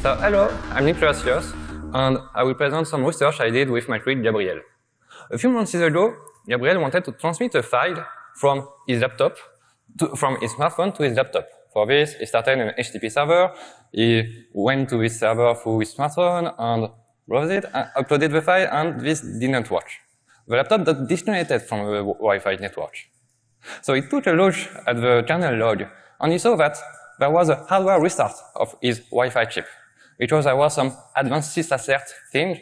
So hello, I'm Nicolas, and I will present some research I did with my colleague Gabriel. A few months ago, Gabriel wanted to transmit a file from his laptop, from his smartphone to his laptop. For this, he started an HTTP server, he went to his server through his smartphone and browsed it, and uploaded the file, and this didn't work. The laptop got disconnected from the Wi-Fi network. So he took a look at the kernel log, and he saw that there was a hardware restart of his Wi-Fi chip, because there was some advanced sysassert thing.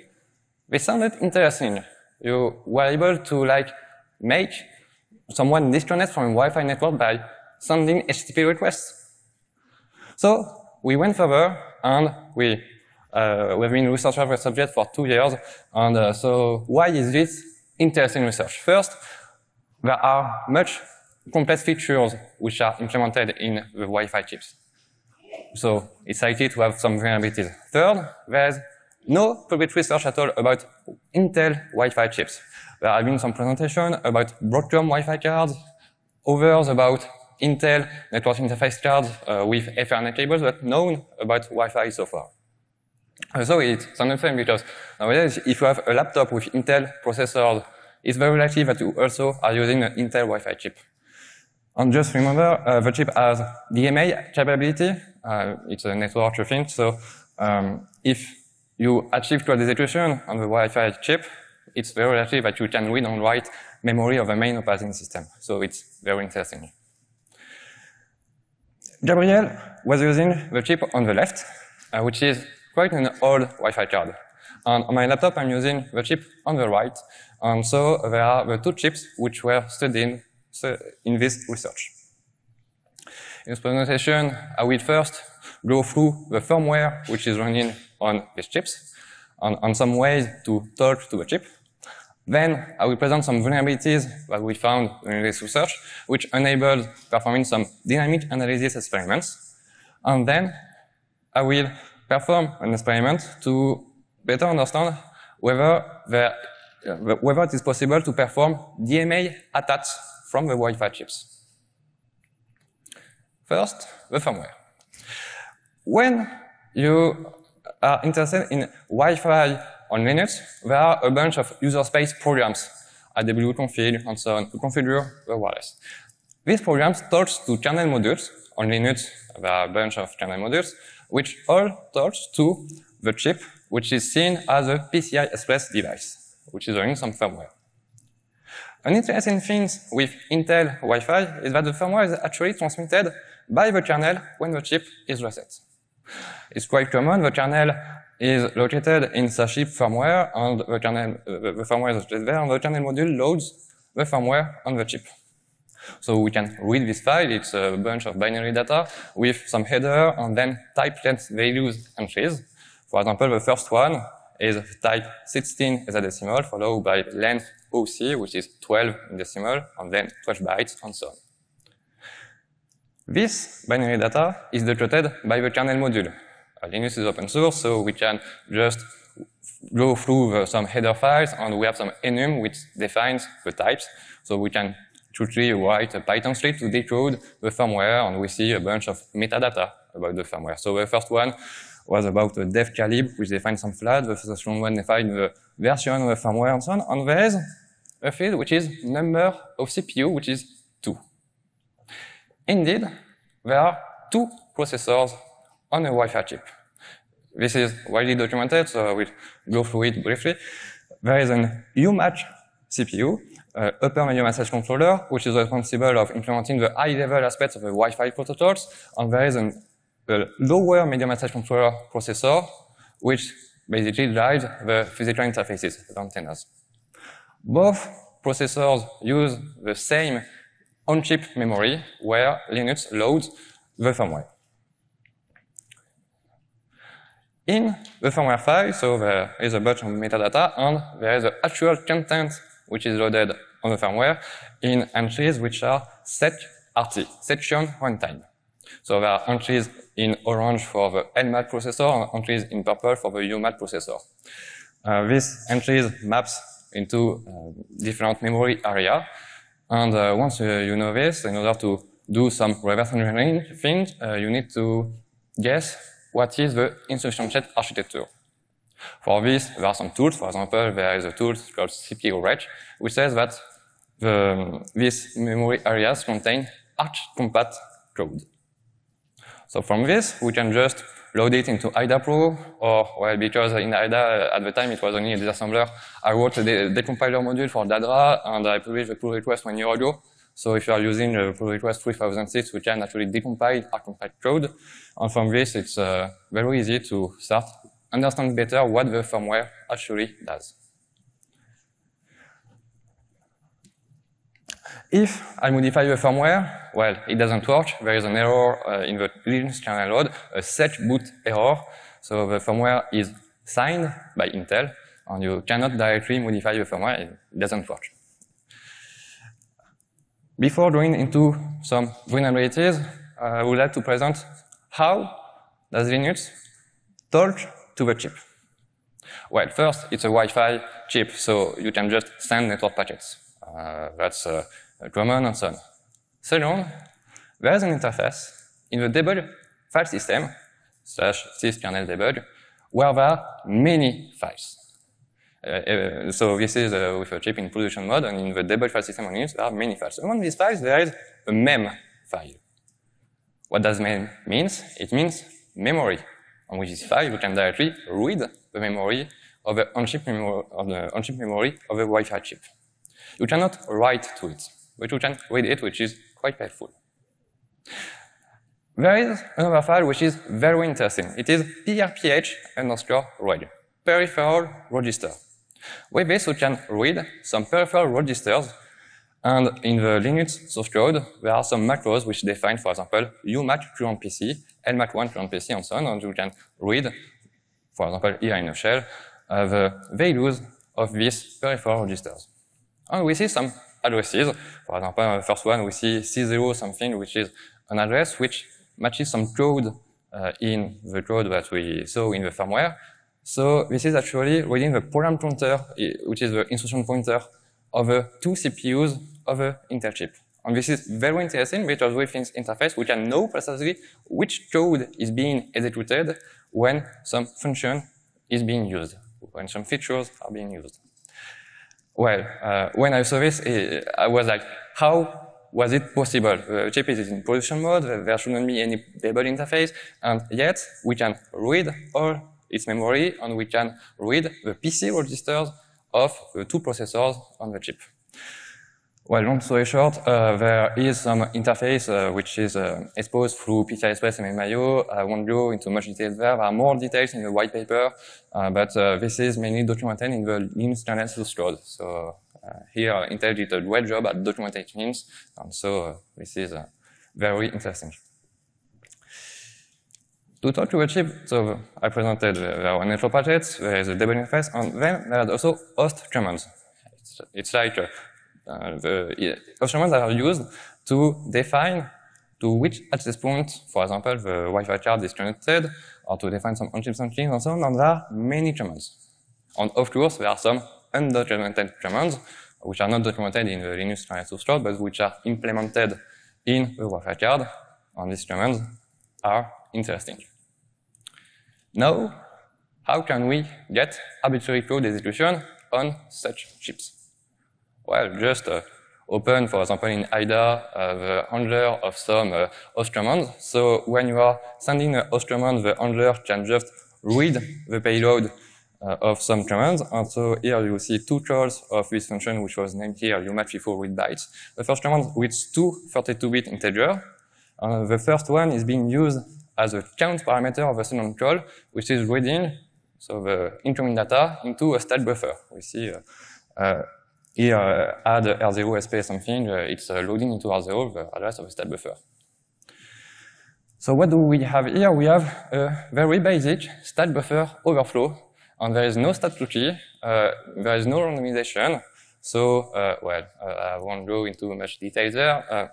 They sounded interesting. You were able to make someone disconnect from a Wi-Fi network by sending HTTP requests. So we went further, and we've been researching the subject for 2 years. And so why is this interesting research? First, there are much complex features which are implemented in the Wi-Fi chips. So it's likely to have some vulnerabilities. Third, there's no public research at all about Intel Wi-Fi chips. There have been some presentations about Broadcom Wi-Fi cards, others about Intel network interface cards with Ethernet cables, but none about Wi-Fi so far. So it's an thing because nowadays, if you have a laptop with Intel processors, it's very likely that you also are using an Intel Wi-Fi chip. And just remember, the chip has DMA capability. It's a network thing. So if you achieve code execution on the Wi-Fi chip, it's very likely that you can read and write memory of the main operating system. So it's very interesting. Gabriel was using the chip on the left, which is quite an old Wi-Fi card. And on my laptop, I'm using the chip on the right. And so there are the two chips which were studied in this research. In this presentation, I will first go through the firmware which is running on these chips and some ways to talk to the chip. Then I will present some vulnerabilities that we found in this research, which enabled performing some dynamic analysis experiments. And then I will perform an experiment to better understand whether it is possible to perform DMA attacks from the Wi-Fi chips. First, the firmware. When you are interested in Wi-Fi on Linux, there are a bunch of user space programs, iwlwifi and so on, to configure the wireless. These programs talk to kernel modules. On Linux, there are a bunch of kernel modules, which all talk to the chip, which is seen as a PCI Express device, which is running some firmware. An interesting thing with Intel Wi-Fi is that the firmware is actually transmitted by the kernel when the chip is reset. It's quite common. The kernel is located in the chip firmware, and the firmware is located there, and the kernel module loads the firmware on the chip. So we can read this file. It's a bunch of binary data with some header and then type length values entries. For example, the first one is type 16 hexadecimal, followed by length OC, which is 12 in decimal, and then 12 bytes, and so on. This binary data is decoded by the kernel module. Linux is open source, so we can just go through some header files, and we have some enum which defines the types. So we can quickly write a Python script to decode the firmware, and we see a bunch of metadata about the firmware. So the first one was about the dev calib, which defines some flags. The second one defined the version of the firmware and so on. And there is a field which is number of CPU, which is 2. Indeed, there are 2 processors on a Wi-Fi chip. This is widely documented, so I will go through it briefly. There is an UMAC CPU, upper medium access controller, which is responsible of implementing the high-level aspects of the Wi-Fi protocols, and there is a lower medium access controller processor, which basically drives the physical interfaces, the antennas. Both processors use the same on-chip memory where Linux loads the firmware. In the firmware file, so there is a bunch of metadata, and there is the actual content which is loaded on the firmware in entries which are set.rt, section runtime. So there are entries in orange for the LMAT processor and entries in purple for the UMAT processor. These entries maps into different memory area. And once you know this, in order to do some reverse engineering things, you need to guess what is the instruction set architecture. For this, there are some tools. For example, there is a tool called CPU Rech, which says that these memory areas contain arch-compat code. So from this, we can just load it into IDA Pro, or, well, because in IDA, at the time, it was only a disassembler, I wrote a decompiler module for DADRA, and I published the pull request 1 year ago. So if you are using the pull request 3006, we can actually decompile arch-compat code. And from this, it's very easy to start understanding better what the firmware actually does. If I modify the firmware, well, it doesn't work. There is an error in the Linux kernel load, a set boot error. So the firmware is signed by Intel, and you cannot directly modify the firmware. It doesn't work. Before going into some vulnerabilities, I would like to present how does Linux talk to the chip. Well, first, it's a Wi-Fi chip, so you can just send network packets. That's common and so on. Second, there is an interface in the debug file system /syskernel debug where there are many files. So this is with a chip in production mode, and in the debug file system on Linux, there are many files. Among these files, there is a mem file. What does mem mean? It means memory. And with this file, you can directly read the memory of the on-chip memory of the Wi-Fi chip. You cannot write to it, but you can read it, which is quite helpful. There is another file which is very interesting. It is prph_read, peripheral register. With this, we can read some peripheral registers, and in the Linux source code, there are some macros which define, for example, umac current PC, lmac1 current PC, and so on, and you can read, for example, here in a shell, the values of these peripheral registers. And we see some addresses. For example, the first one, we see C0 something, which is an address which matches some code in the code that we saw in the firmware. So this is actually reading the program pointer, which is the instruction pointer of the two CPUs of the Intel chip. And this is very interesting because with this interface, we can know precisely which code is being executed when some function is being used, when some features are being used. Well, when I saw this, I was like, how was it possible? The chip is in production mode, there shouldn't be any debug interface, and yet we can read all its memory, and we can read the PC registers of the two processors on the chip. Well, long story short, there is some interface which is exposed through PCI Express and MIO. I won't go into much detail there. There are more details in the white paper, but this is mainly documented in the Linux kernel source code. So here, Intel did a great job at documenting things, and so this is very interesting. To talk to a chip, so I presented there are network packets, there is a debug interface, and then there are also host commands. It's like the host commands that are used to define to which access point, for example, the Wi-Fi card is connected, or to define some on-chip functions and so on, and there are many commands. And of course, there are some undocumented commands, which are not documented in the Linux kernel source code, but which are implemented in the Wi-Fi card, and these commands are interesting. Now, how can we get arbitrary code execution on such chips? Well, just open, for example, in IDA, the handler of some host commands. So when you are sending a host command, the handler can just read the payload of some commands. And so here you see two calls of this function, which was named here umac_FIFO read bytes. The first command reads two 32-bit integers. The first one is being used as a count parameter of a second call, which is reading so the incoming data into a state buffer. We see here add R0 SP something, it's loading into R0 the address of a state buffer. So what do we have here? We have a very basic state buffer overflow, and there is no state cookie, there is no randomization. So, I won't go into much detail there.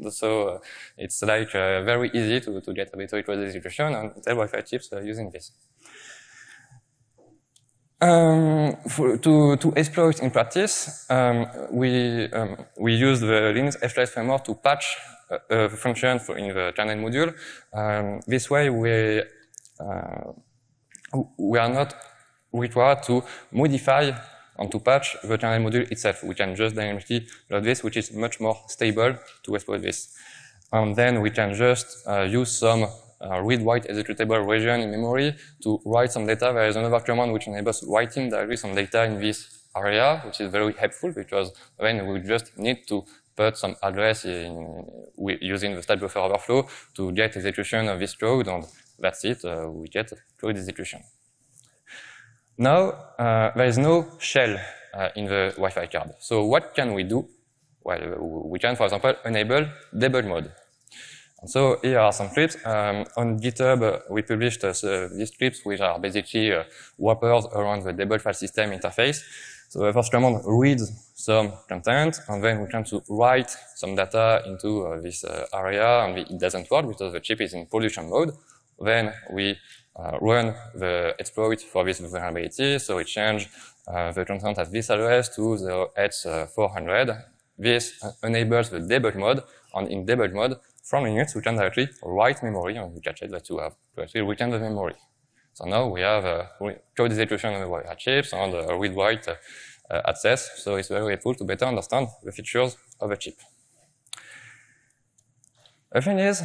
So it's like very easy to get arbitrary code execution, and Intel Wi-Fi chips are using this. To exploit in practice, we use the Linux F framework to patch a function in the kernel module. This way, we we are not required to modify and to patch the kernel module itself. We can just dynamically load this, which is much more stable to exploit this. And then we can just use some read-write executable region in memory to write some data. There is another command which enables writing directly some data in this area, which is very helpful because then we just need to put some address using the state buffer overflow to get execution of this code, and that's it. We get code execution. Now, there is no shell in the Wi-Fi card. So what can we do? Well, we can, for example, enable debug mode. And so here are some scripts. On GitHub, we published these scripts, which are basically wrappers around the debug file system interface. So the first command reads some content, and then we try to write some data into this area, and it doesn't work because the chip is in production mode. Then we run the exploit for this vulnerability, so we change the content at this address to 0x400. This enables the debug mode, and in debug mode, from Linux, we can directly write memory, and we can check that you have to actually retain the memory. So now we have code execution on the Wi-Fi chips and read-write access, so it's very helpful to better understand the features of a chip. The thing is,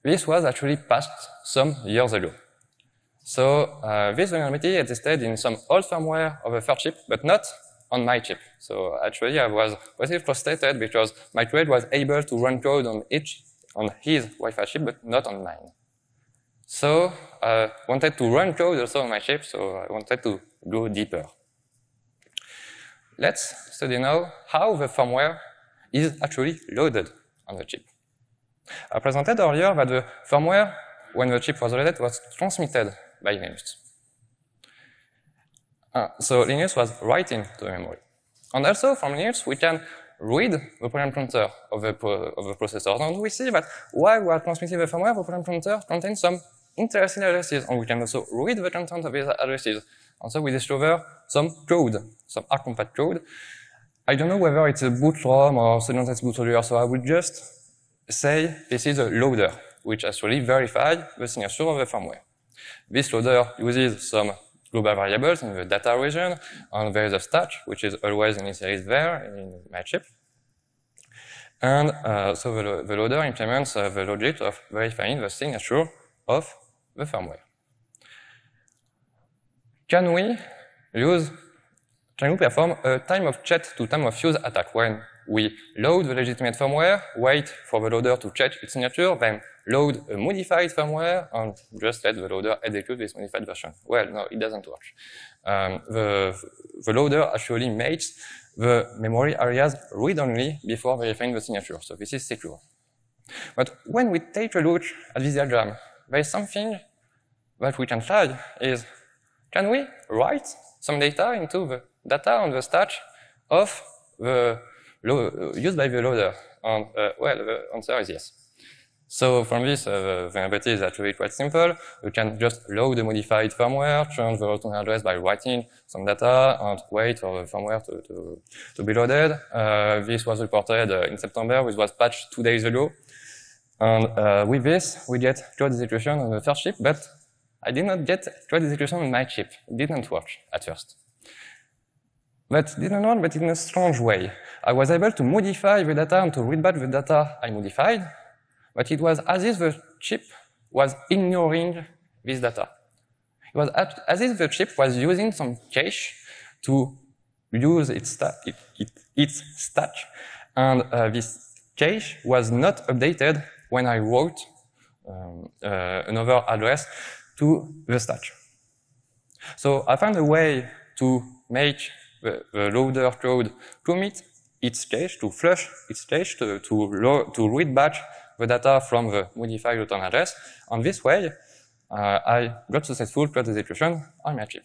this was actually patched some years ago. So this vulnerability existed in some old firmware of a third chip, but not on my chip. So actually I was pretty frustrated because my thread was able to run code on his Wi-Fi chip, but not on mine. So I wanted to run code also on my chip, so I wanted to go deeper. Let's study now how the firmware is actually loaded on the chip. I presented earlier that the firmware, when the chip was loaded, was transmitted by Linux. So Linux was writing to the memory. And also from Linux, we can read the program counter of the processor. And we see that while we are transmitting the firmware, the program counter contains some interesting addresses, and we can also read the content of these addresses. And so we discover some code, some R-compat code. I don't know whether it's a boot ROM or segmented bootloader, so I would just say this is a loader, which actually verifies the signature of the firmware. This loader uses some global variables in the data region, and there is a stack, which is always initialized there in my chip. And so the loader implements the logic of verifying the signature of the firmware. Can we perform a time of check to time of use attack when we load the legitimate firmware, wait for the loader to check its signature, then load a modified firmware, and just let the loader execute this modified version? Well, no, it doesn't work. The loader actually makes the memory areas read-only before verifying the signature, so this is secure. But when we take a look at this diagram, there is something that we can try is, can we write some data into the data on the stack of the used by the loader? And well, the answer is yes. So from this, the vulnerability is actually quite simple. We can just load the modified firmware, change the return address by writing some data, and wait for the firmware to be loaded. This was reported in September, which was patched 2 days ago. And with this, we get code execution on the first chip, but I did not get code execution on my chip. It didn't work at first. But it didn't work, but in a strange way. I was able to modify the data and to read back the data I modified, but it was as if the chip was ignoring this data. It was as if the chip was using some cache to use its stack, and this cache was not updated when I wrote another address to the stack. So I found a way to make the loader code commit its cache, to flush its cache, to read back the data from the modified return address. And this way, I got successful code execution on my chip.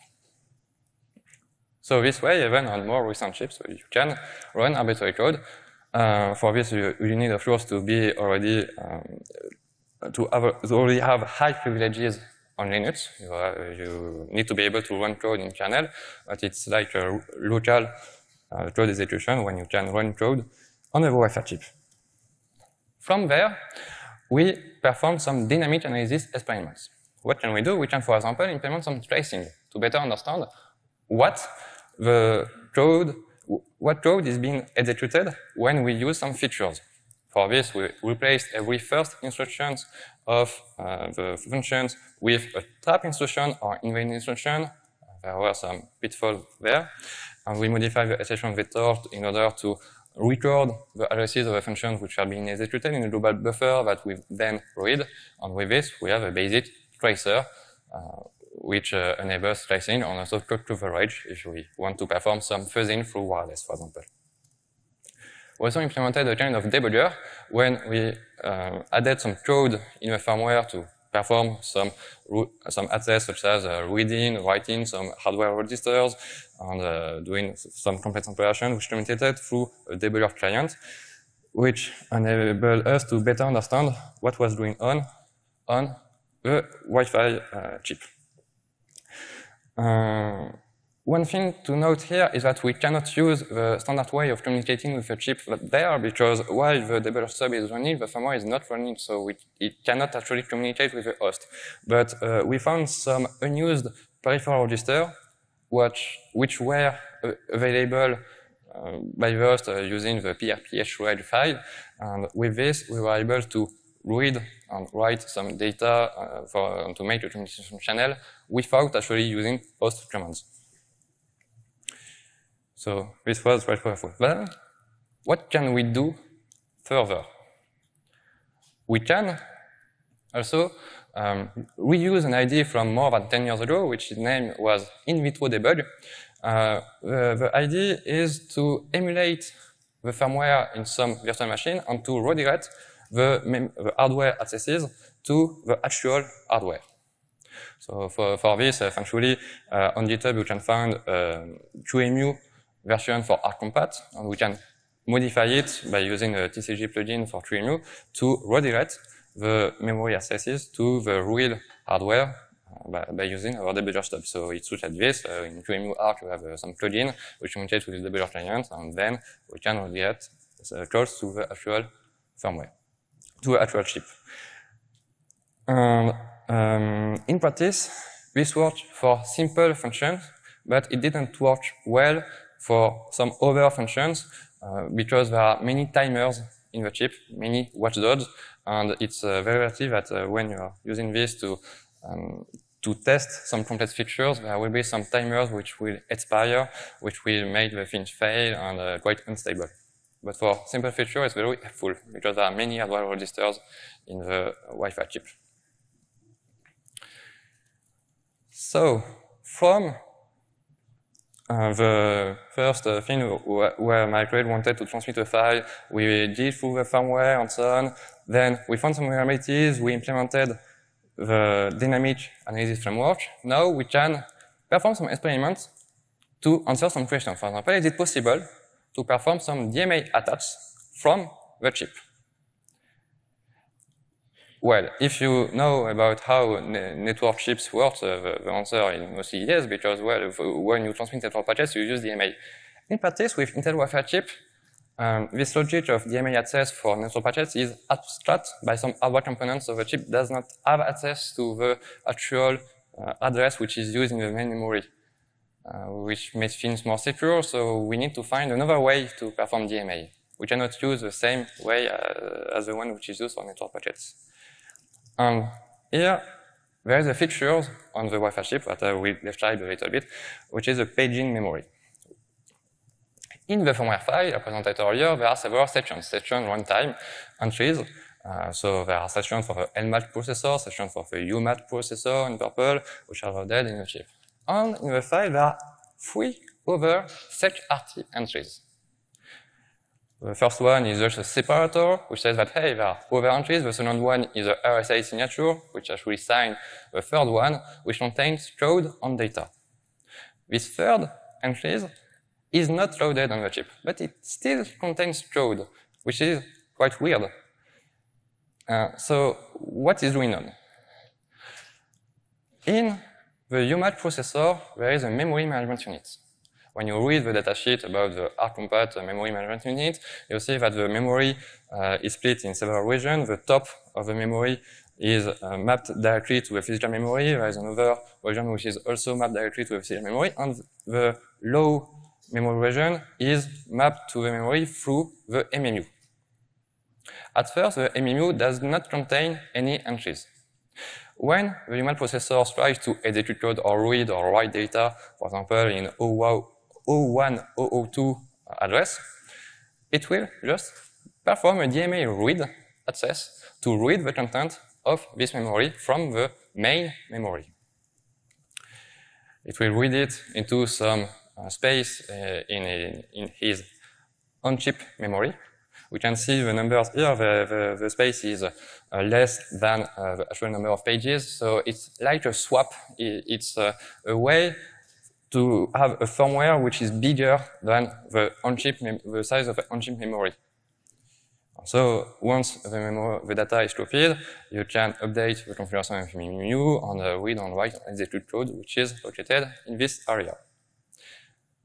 So this way, even on more recent chips, you can run arbitrary code. For this, you need, of course, to be already already have high privileges on Linux. You need to be able to run code in kernel, but it's like a local code execution when you can run code on a Wi-Fi chip. From there, we perform some dynamic analysis experiments. what can we do? We can, for example, implement some tracing to better understand what code is being executed when we use some features. For this, we replaced every first instruction of the functions with a trap instruction or invalid instruction. There were some pitfalls there. And we modified the exception vector in order to record the addresses of the functions which are being executed in a global buffer that we then read. And with this, we have a basic tracer which enables tracing and also code coverage if we want to perform some fuzzing through wireless, for example. We also implemented a kind of debugger when we added some code in the firmware to perform some access such as reading, writing some hardware registers, and doing some complex operation which communicated through a debugger client, which enabled us to better understand what was going on the Wi-Fi chip. One thing to note here is that we cannot use the standard way of communicating with the chip there, because while the debugger sub is running, the firmware is not running, so it cannot actually communicate with the host. But we found some unused peripheral registers which were available by the host using the PRPH file, and with this we were able to read and write some data to make a communication channel without actually using host commands. So this was quite powerful. Then, what can we do further? We can also reuse an idea from more than 10 years ago, which its name was in vitro debug. The idea is to emulate the firmware in some virtual machine and to redirect the hardware accesses to the actual hardware. So for this, thankfully, on GitHub you can find QEMU version for rcompat, and we can modify it by using a TCG plugin for QEMU to redirect the memory accesses to the real hardware by using our debugger stub. So it's such like this. In QEMU Arc, you have some plugin which communicates with the debugger client, and then we can redirect calls to the actual firmware, to the actual chip. In practice, this worked for simple functions, but it didn't work well for some other functions because there are many timers in the chip, many watchdogs, and it's very relative that when you are using this to test some complex features, there will be some timers which will expire, which will make the thing fail and quite unstable. But for simple features, it's very helpful because there are many hardware registers in the Wi-Fi chip. So, from the first thing where my colleague wanted to transmit a file, we did through the firmware and so on. Then we found some vulnerabilities, we implemented the dynamic analysis framework. Now we can perform some experiments to answer some questions. For example, is it possible to perform some DMA attacks from the chip? Well, if you know about how network chips work, the answer is mostly yes, because well, when you transmit network packets, you use DMA. In practice, with Intel Wi-Fi chip, this logic of DMA access for network packets is abstract by some hardware components, so the chip does not have access to the actual address which is used in the main memory, which makes things more secure, so we need to find another way to perform DMA. We cannot use the same way as the one which is used for network packets. And here, there is a feature on the Wi-Fi chip that I will describe a little bit, which is a paging memory. In the firmware file I presented earlier, there are several sections, section runtime entries. So there are sections for the LMAT processor, sections for the UMAT processor in purple, which are loaded in the chip. And in the file, there are 3 other secRT entries. The first one is just a separator, which says that, hey, there are other entries. The second one is a RSA signature, which actually signs the third one, which contains code and data. This third entry is not loaded on the chip, but it still contains code, which is quite weird. So what is going on? In the UMAT processor, there is a memory management unit. When you read the datasheet about the hard-compat memory management unit, you'll see that the memory is split in several regions. The top of the memory is mapped directly to a physical memory. There is another region which is also mapped directly to a physical memory, and the low memory region is mapped to the memory through the MMU. At first, the MMU does not contain any entries. When the human processor tries to execute code or read or write data, for example, in 01002 address, it will just perform a DMA read access to read the content of this memory from the main memory. It will read it into some space in his on-chip memory. We can see the numbers here. The space is less than the actual number of pages. So it's like a swap. It's a way to have a firmware which is bigger than the on-chip, the size of the on-chip memory. So once the data is copied, you can update the configuration of MMU and read and write and execute code, which is located in this area.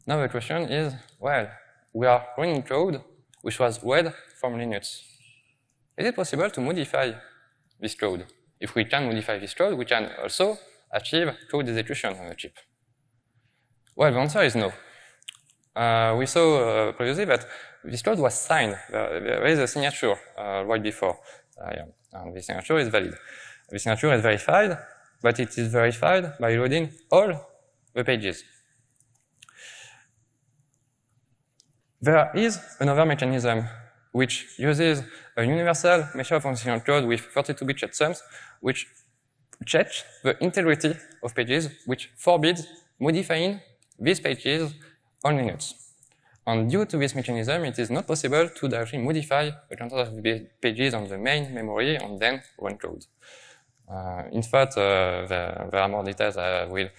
Now the question is, well, we are running code which was read from Linux. Is it possible to modify this code? If we can modify this code, we can also achieve code execution on the chip. Well, the answer is no. We saw previously that this code was signed. There is a signature right before, and the signature is valid. The signature is verified, but it is verified by loading all the pages. There is another mechanism which uses a universal method of authentication code with 32-bit checksums, which checks the integrity of pages, which forbids modifying these pages on Linux. And due to this mechanism, it is not possible to directly modify the content of the pages on the main memory and then run code. In fact, there are more details. I will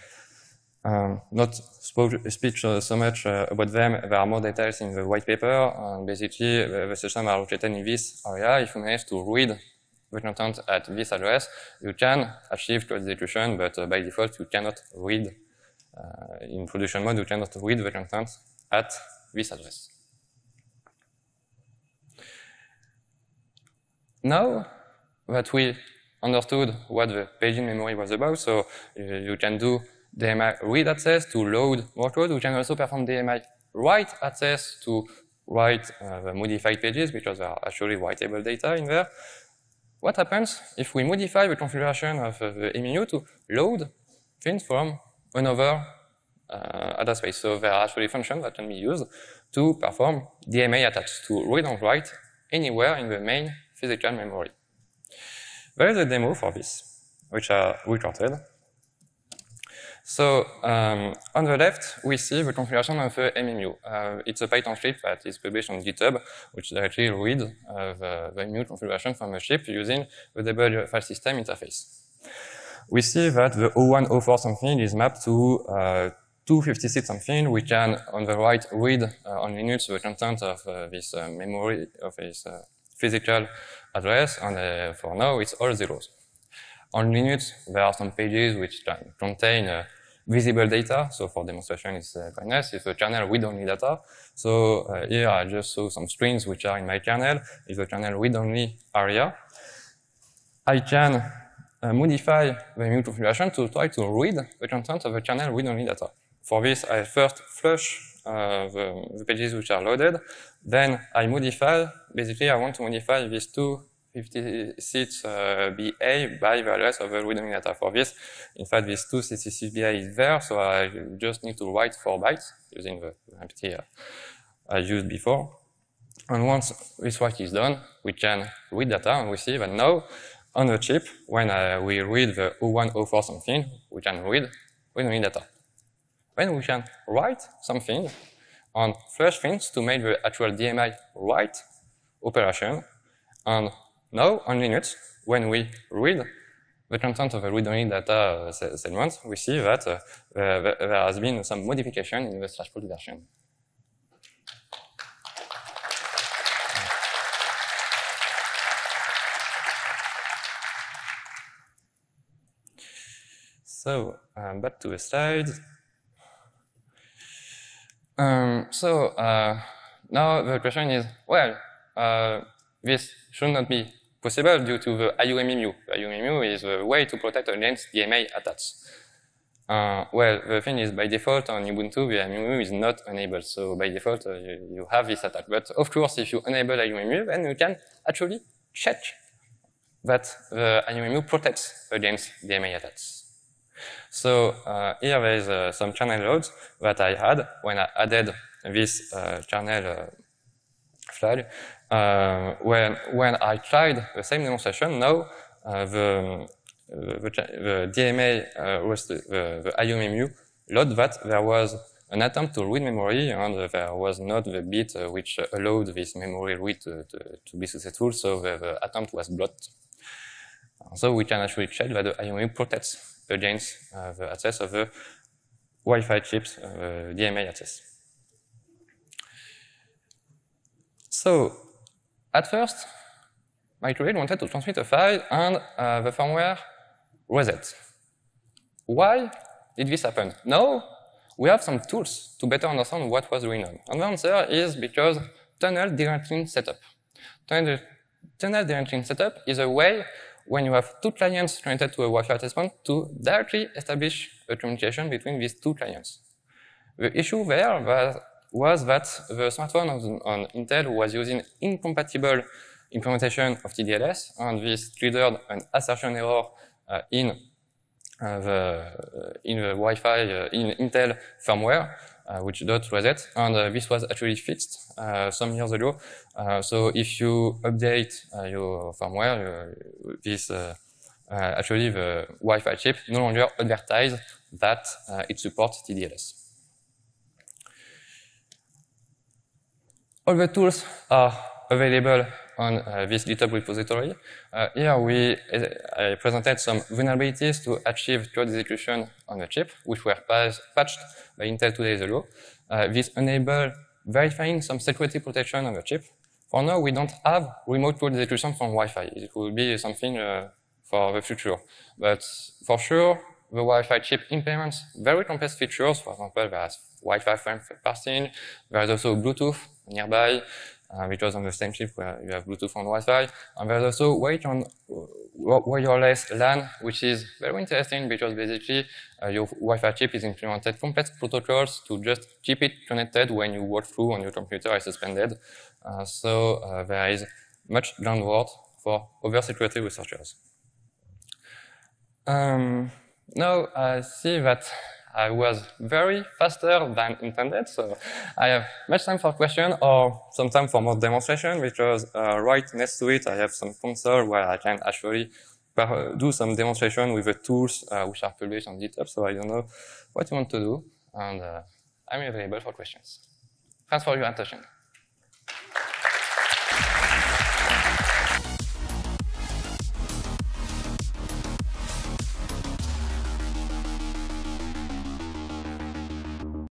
not speak so much about them. There are more details in the white paper. Basically, the systems are located in this area. If you manage to read the content at this address, you can achieve code execution, but by default, you cannot read. In production mode, you cannot read the content at this address. Now that we understood what the paging memory was about, so you can do DMI read access to load more code. We can also perform DMI write access to write the modified pages because there are actually writable data in there. What happens if we modify the configuration of the MMU to load things from another address space? So there are actually functions that can be used to perform DMA attached to read and write anywhere in the main physical memory. There is a demo for this, which are recorded. So on the left, we see the configuration of the MMU. It's a Python script that is published on GitHub, which directly reads the MMU configuration from a chip using the Debug file system interface. We see that the 0104 something is mapped to 256 something. We can, on the right, read on Linux the content of this memory, of this physical address, and for now, it's all zeros. On Linux, there are some pages which can contain visible data. So for demonstration, it's quite nice. It's a kernel read-only data. So here I just saw some strings which are in my kernel. It's a kernel read-only area. I can modify the MMU configuration to try to read the content of the kernel read-only data. For this, I first flush the pages which are loaded. Then I modify. Basically, I want to modify these 256 BA by the address of the read-only data. For this, in fact, this 256 BA is there, so I just need to write 4 bytes using the empty I used before. And once this write is done, we can read data, and we see that now on the chip, when we read the 0104 something, we can read read-only data. Then we can write something and flush things to make the actual DMI write operation. And now on Linux, when we read the content of the read-only data segment, we see that there has been some modification in the /prod version. So back to the slides. Now the question is, well, this should not be possible due to the IUMMU. The IUMMU is a way to protect against DMA attacks. Well, the thing is, by default on Ubuntu, the IUMMU is not enabled. So by default, you have this attack. But of course, if you enable IUMMU, then you can actually check that the IUMMU protects against DMA attacks. So here there is some channel loads that I had when I added this channel flag. When I tried the same demonstration, now the DMA the IUMMU load that there was an attempt to read memory, and there was not the bit which allowed this memory read to be successful, so the attempt was blocked. So we can actually check that the IUMMU protects against the access of the Wi-Fi chips, DMA access. So at first, my create wanted to transmit a file, and the firmware reset. Why did this happen? Now we have some tools to better understand what was going on. And the answer is because tunnel derenting setup. Tunnel derenting setup is a way when you have two clients connected to a Wi-Fi access point to directly establish a communication between these two clients. The issue there was that the smartphone on Intel was using incompatible implementation of TDLS, and this triggered an assertion error in the Wi-Fi in Intel firmware, which dot reset, and this was actually fixed some years ago. So if you update your firmware, actually the Wi-Fi chip no longer advertise that it supports TDLS. All the tools are available on this GitHub repository. Here I presented some vulnerabilities to achieve code execution on the chip, which were patched by Intel 2 days ago. This enables verifying some security protection on the chip. For now, we don't have remote code execution from Wi-Fi. It will be something for the future. But for sure, the Wi-Fi chip implements very complex features. For example, there's Wi-Fi frame parsing. There's also Bluetooth nearby, because on the same chip where you have Bluetooth and Wi-Fi. And there's also wireless LAN, which is very interesting because basically your Wi-Fi chip is implemented complex protocols to just keep it connected when you walk through and your computer is suspended. So there is much groundwork for other security researchers. Now I see that I was very faster than intended, so I have much time for question or some time for more demonstration, because right next to it I have some console where I can actually do some demonstration with the tools which are published on GitHub. So I don't know what you want to do, and I'm available for questions. Thanks for your attention.